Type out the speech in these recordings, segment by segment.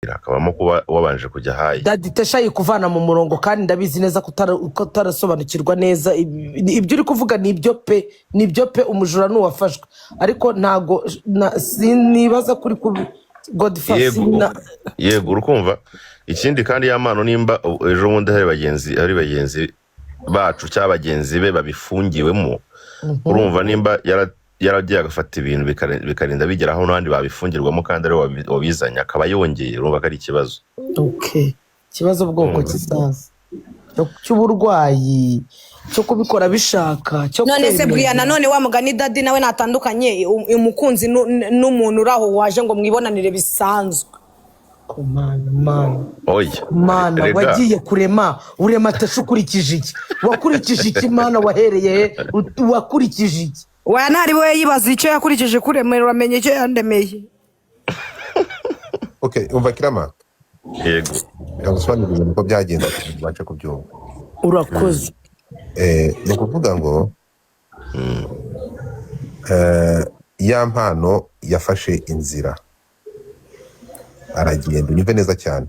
kugira akabamo kuba wabanje kujya hayi Daddy Tesha yikuvana mu murongo kandi ndabizi neza ko utarasobanukirwa neza ibyo uri kuvuga nibyo pe umujura n'uwafashwe ariko ntago sinibaza kuri Godfather yego urukumva ikindi kandi y'amano nimba ejo bundi hari bagenzi bacu cyangwa bagenzi be babifungiwemo urumva nimba yaragiye agafata ibintu bikarinda bigeraho n'abandi babifungirwamo kandi ari wabizanye akaba yongeye urumva ko ari ikibazo ikibazo bwoko kisaza cy'uburwayi cyo kubikora bishaka cyo none se Brian none wa mugani Daddy nawe natandukanye umukunzi n'umuntu uraho waje ngo mwibonanire bisanzwe mana wagiye kurema urema Tesha ukurikije iki wakurikije iki mana wahereye wakurikije iki waya ntari we yibaza icyo yakurikije kuremera uramenye icyo yandemeye okay umva kirama yego yagusobanurira uko byagenda bace kubyumva urakoze ni ukuvuga ngo ya mpano yafashe inzira aragenda unyumve neza cyane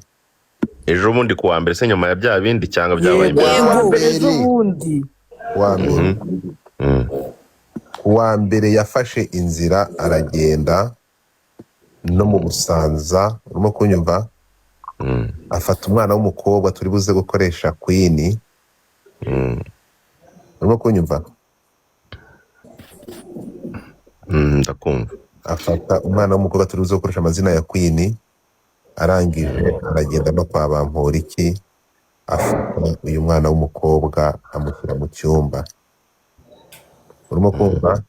ejo bundi kuwa mbere se nyuma ya bya bindi cyangwa byabaye ejo bundi kuwa mbere yafashe inzira aragenda no mu Busanza urimo kunyumva afata umwana w'umukobwa turi buze gukoresha Queen urimo kunyumva ndakumva afata umwana w'umukobwa turi buze gukoresha amazina ya Queen arangije aragenda no kwa Bamporiki afata uyu mwana w'umukobwa amushyira mu cyumba urimo kumva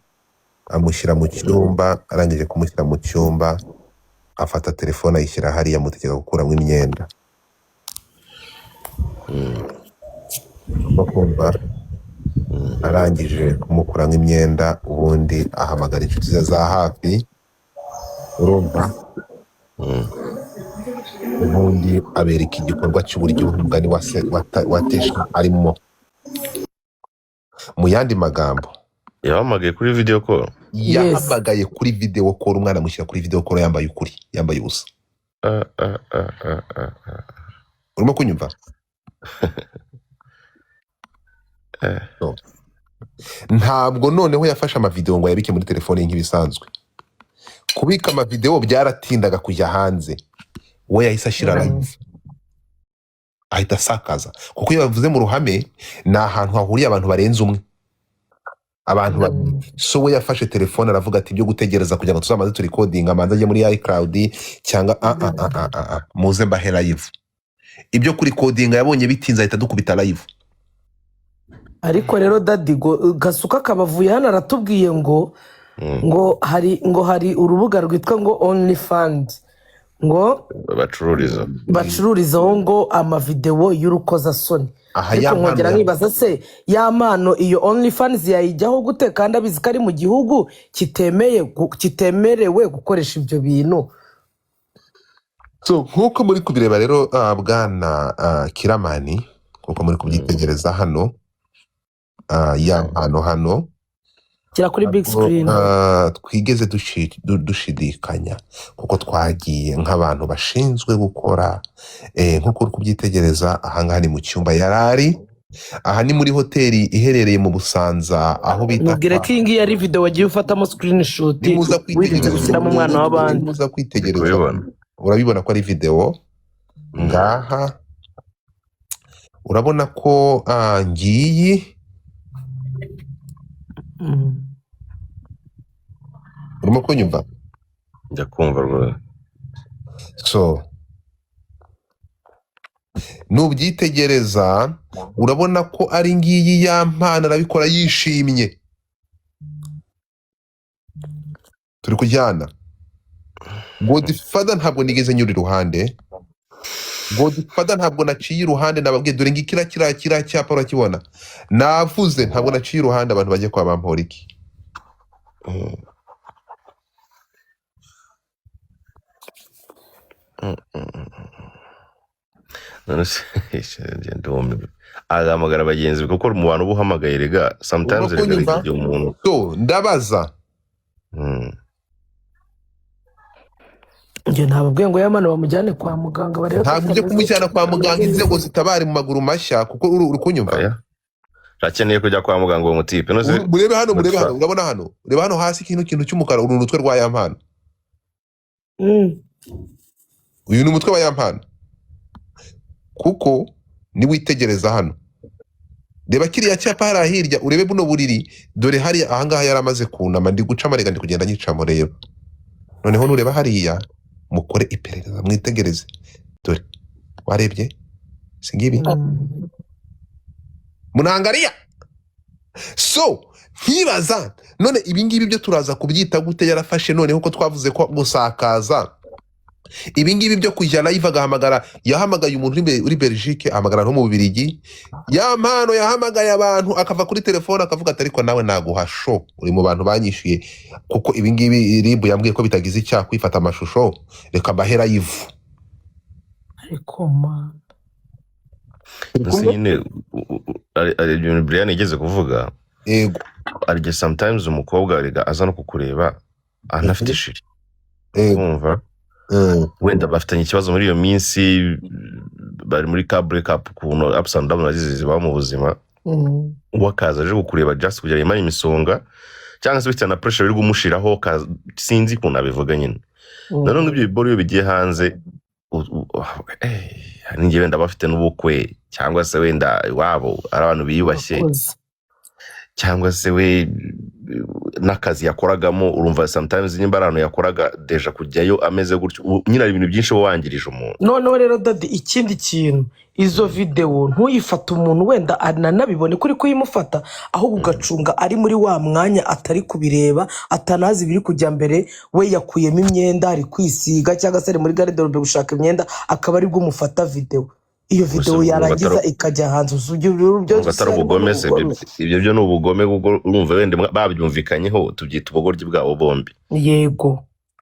amushyira mu cyumba arangije kumushyira mu cyumba afata telefone ayishyira hariya amutegeka gukuramo imyenda urimo kumva arangije kumukuramo imyenda ubundi ahamagara inshuti ze za hafi urumva ubundi abereka igikorwa cy'uburyo umugani wa Tesha arimo mu yandi magambo yahamagaye kuri video call yahamagaye kuri video call umwana amushyira kuri video call yambaye ukuri yambaye ubusa urimo kunyumva ntabwo noneho yafashe amavideo ngo yabike muri telefone nk'ibisanzwe kubika amavideo byaratindaga kujya hanze we yahise ashyira live ahita asakaza kuko iyo bavuze mu ruhame ni ahantu hahuriye abantu barenze umwe abantu so we yafashe telefone aravuga ati byo gutegereza kugira ngo tuzamaze turi coding amanza ajye muri iCloud cyangwa muze mbahe live ibyo kuri coding yabonye bitinze ahita dukubita live ariko rero Daddy Gasuka kabavuye hano aratubwiye ngo hari urubuga rwitwa ngo OnlyFans ngo bacururizaho ngo amavideo y'urukozasoni ariko nkongera nkibaza se ya mpano iyo OnlyFans yayijyaho gute kandi abizi ko ari mu gihugu kitemerewe gukoresha ibyo bintu so nkuko muri kubireba rero bwana Kiramani nkuko muri kubyitegereza hano ya hano kira kuri big screen twigeze dushidikanya kuko twagiye nk'abantu bashinzwe gukora nkuko uri kubyitegereza ahangaha ni mu cyumba yarari aha ni muri hoteli iherereye mu Busanza aho bita mubwire ko iyi ngiyi ari video wagiye ufatamo screenshot wirinze gushyiramo umwana w'abandi muza kwitegereza urabibona ko ari video ngaha urabona ko ngiyi urimo kunyumva njya kumva rwose so nubyitegereza urabona ko ari ngiyi ya mpano arabikora yishimye turi kujyana Godfather ntabwo nigeze nyura iruhande Godfather ntabwo naciye iruhande nababwiye dore ngikira kiriya cyapa urakibona navuze ntabwo naciye iruhande abantu bajye kwa Bamporiki ahamagara abagenzi kuko mu bantu ubuhamagaye rega sometimes rega igihe umuntu so ndabaza njye ntababwiye ngo yamana bamujyane kwa muganga barebe ko ntabwo ujye atameze kumujyana kwa muganga inzego zitabare mu maguru mashya kuko uri kunyumva. oya akeneye kujya kwa muganga uwo mutipe no se Murebe hano urabona hano, reba hano hasi ikintu cy'umukara, uru n'utwe rwa Yampano. Uyu ni umutwe wa Yampano, kuko niwitegereza hano, reba kiriya cyapa hariya hirya, urebe buno buriri, dore hariya ahangaha yaramaze kunama, ndi guca amarega ndi kugenda nyicamo rero. Noneho nureba hariya, mukore iperereza mwitegereze, dore warebye singibi munangariya. So nkibaza none ibingibi byo turaza kubyita gute? Yarafashe noneho ko twavuze ko gusakaza ibingibi byo kujya live agahamagara, yahamagaye umuntu uri Belgique, ahamagara no mu Bubiligi. Yampano yahamagaye abantu akava kuri telefone akavuga ati ariko nawe naguha show, uri mu bantu banyishyuye kuko ibingibi ribu yambwiye ko bitagize icyaha kwifata amashusho, reka bahera yivu. ariko man gusa nyine ari ibintu Brian yigeze kuvuga. Yego. Arige sometimes umukobwa ariga aza no kukureba anafite shiri, wumva wenda bafitanye ikibazo muri iyo minsi, bari muri ka break up, kuntu ups and down ziba mu buzima, wakaza aje kukureba just kugira imana imisonga cyangwa se bifite na pressure iri gumushiraho, sinzi kuntu abivuga nyine. None ibyo biboro bigiye hanze, ninjye wenda bafite n'ubukwe cyangwa se wenda iwabo ari abantu biyubashye, cyangwa se we n'akazi yakoragamo, urumva sometimes nimba abantu yakoraga deja kujyayo ameze gutyo, nyine ari ibintu byinshi bo wangirije umuntu. noneho rero dadi, ikindi kintu, izo video ntuyifate umuntu wenda ananabibone kuri kuyimufata, ahubwo ugacunga ari muri wa mwanya atari kubireba, atanazi biri kujya mbere, we yakuyemo imyenda ari kwisiga cyangwa se ari muri garderobe gushaka imyenda, akaba ari bwo umufata video. Iyo video yarangiza ikajya hanze, atari ubugome se, ibyo byo ni ubugome, urumva wenda babyumvikanyeho, tubyita ubugoryi bwabo bombi. Yego.